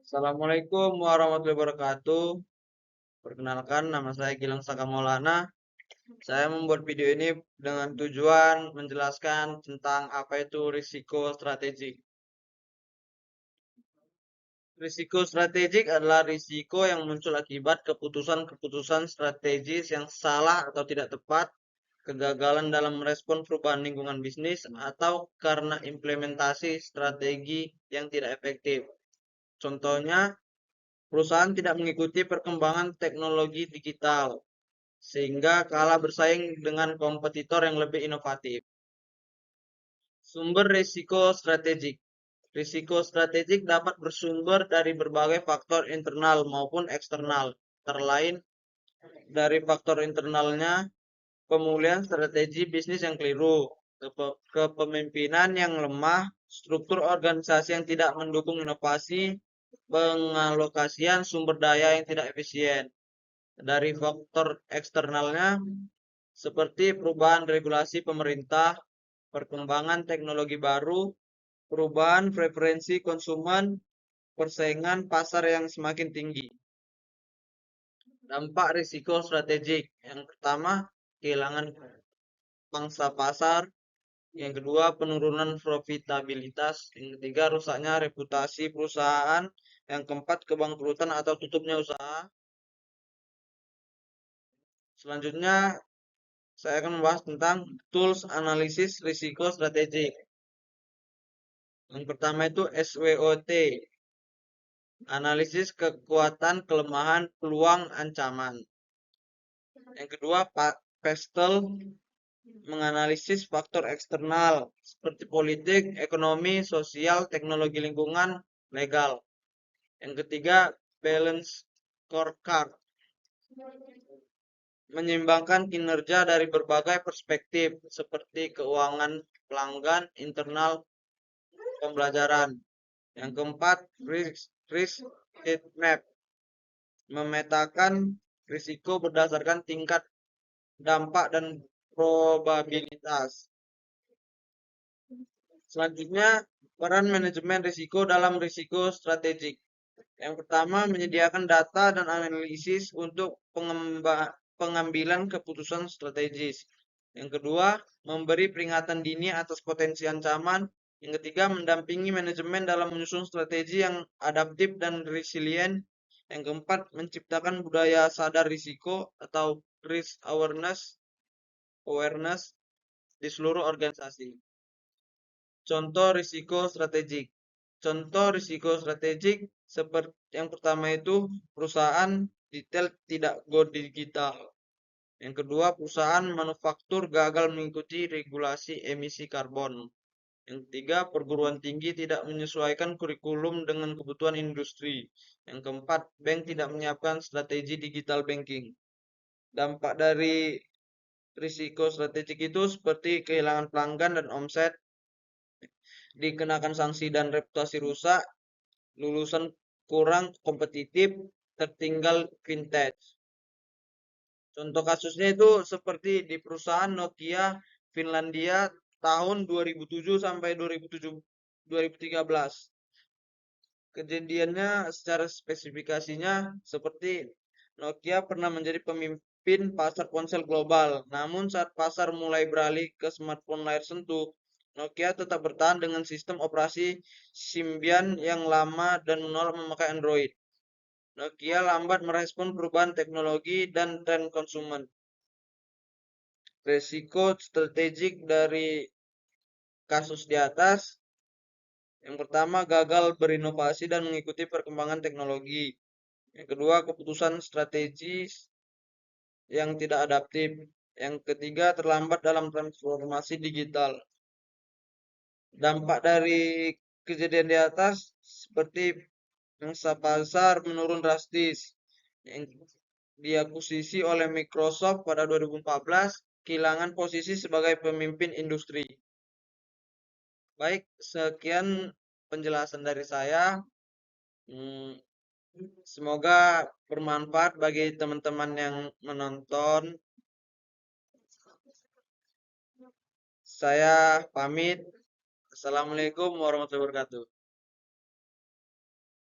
Assalamualaikum warahmatullahi wabarakatuh. Perkenalkan, nama saya Gilang Saka Maulana. Saya membuat video ini dengan tujuan menjelaskan tentang apa itu risiko strategik. Risiko strategik adalah risiko yang muncul akibat keputusan-keputusan strategis yang salah atau tidak tepat, kegagalan dalam merespon perubahan lingkungan bisnis, atau karena implementasi strategi yang tidak efektif. Contohnya, perusahaan tidak mengikuti perkembangan teknologi digital, sehingga kalah bersaing dengan kompetitor yang lebih inovatif. Sumber risiko strategik. Risiko strategik dapat bersumber dari berbagai faktor internal maupun eksternal. Terlain dari faktor internalnya, pemulihan strategi bisnis yang keliru, kepemimpinan yang lemah, struktur organisasi yang tidak mendukung inovasi, pengalokasian sumber daya yang tidak efisien. Dari faktor eksternalnya, seperti perubahan regulasi pemerintah, perkembangan teknologi baru, perubahan preferensi konsumen, persaingan pasar yang semakin tinggi. Dampak risiko strategik. Yang pertama, kehilangan pangsa pasar. Yang kedua, penurunan profitabilitas. Yang ketiga, rusaknya reputasi perusahaan. Yang keempat, kebangkrutan atau tutupnya usaha. Selanjutnya, saya akan membahas tentang tools analisis risiko strategik. Yang pertama itu SWOT, analisis kekuatan, kelemahan, peluang, ancaman. Yang kedua, PESTEL, menganalisis faktor eksternal seperti politik, ekonomi, sosial, teknologi lingkungan, legal. Yang ketiga, balance scorecard, menyeimbangkan kinerja dari berbagai perspektif seperti keuangan pelanggan, internal, pembelajaran. Yang keempat, risk heat map, memetakan risiko berdasarkan tingkat dampak dan probabilitas. Selanjutnya, peran manajemen risiko dalam risiko strategik. Yang pertama, menyediakan data dan analisis untuk pengambilan keputusan strategis. Yang kedua, memberi peringatan dini atas potensi ancaman. Yang ketiga, mendampingi manajemen dalam menyusun strategi yang adaptif dan resilient. Yang keempat, menciptakan budaya sadar risiko atau risk awareness di seluruh organisasi. Contoh risiko strategik. Contoh risiko strategik seperti yang pertama itu perusahaan retail tidak go digital. Yang kedua, perusahaan manufaktur gagal mengikuti regulasi emisi karbon. Yang ketiga, perguruan tinggi tidak menyesuaikan kurikulum dengan kebutuhan industri. Yang keempat, bank tidak menyiapkan strategi digital banking. Dampak dari risiko strategik itu seperti kehilangan pelanggan dan omset, dikenakan sanksi dan reputasi rusak, lulusan kurang kompetitif, tertinggal vintage. Contoh kasusnya itu seperti di perusahaan Nokia Finlandia tahun 2007 sampai 2013. Kejadiannya secara spesifikasinya seperti Nokia pernah menjadi pemimpin pasar ponsel global. Namun saat pasar mulai beralih ke smartphone layar sentuh, Nokia tetap bertahan dengan sistem operasi Symbian yang lama dan menolak memakai Android. Nokia lambat merespon perubahan teknologi dan tren konsumen. Resiko strategik dari kasus di atas, yang pertama gagal berinovasi dan mengikuti perkembangan teknologi. Yang kedua, keputusan strategis yang tidak adaptif. Yang ketiga, terlambat dalam transformasi digital. Dampak dari kejadian di atas seperti pangsa pasar menurun drastis. Yang diakuisisi oleh Microsoft pada 2014, kehilangan posisi sebagai pemimpin industri. Baik, sekian penjelasan dari saya. Semoga bermanfaat bagi teman-teman yang menonton. Saya pamit. Assalamualaikum warahmatullahi wabarakatuh.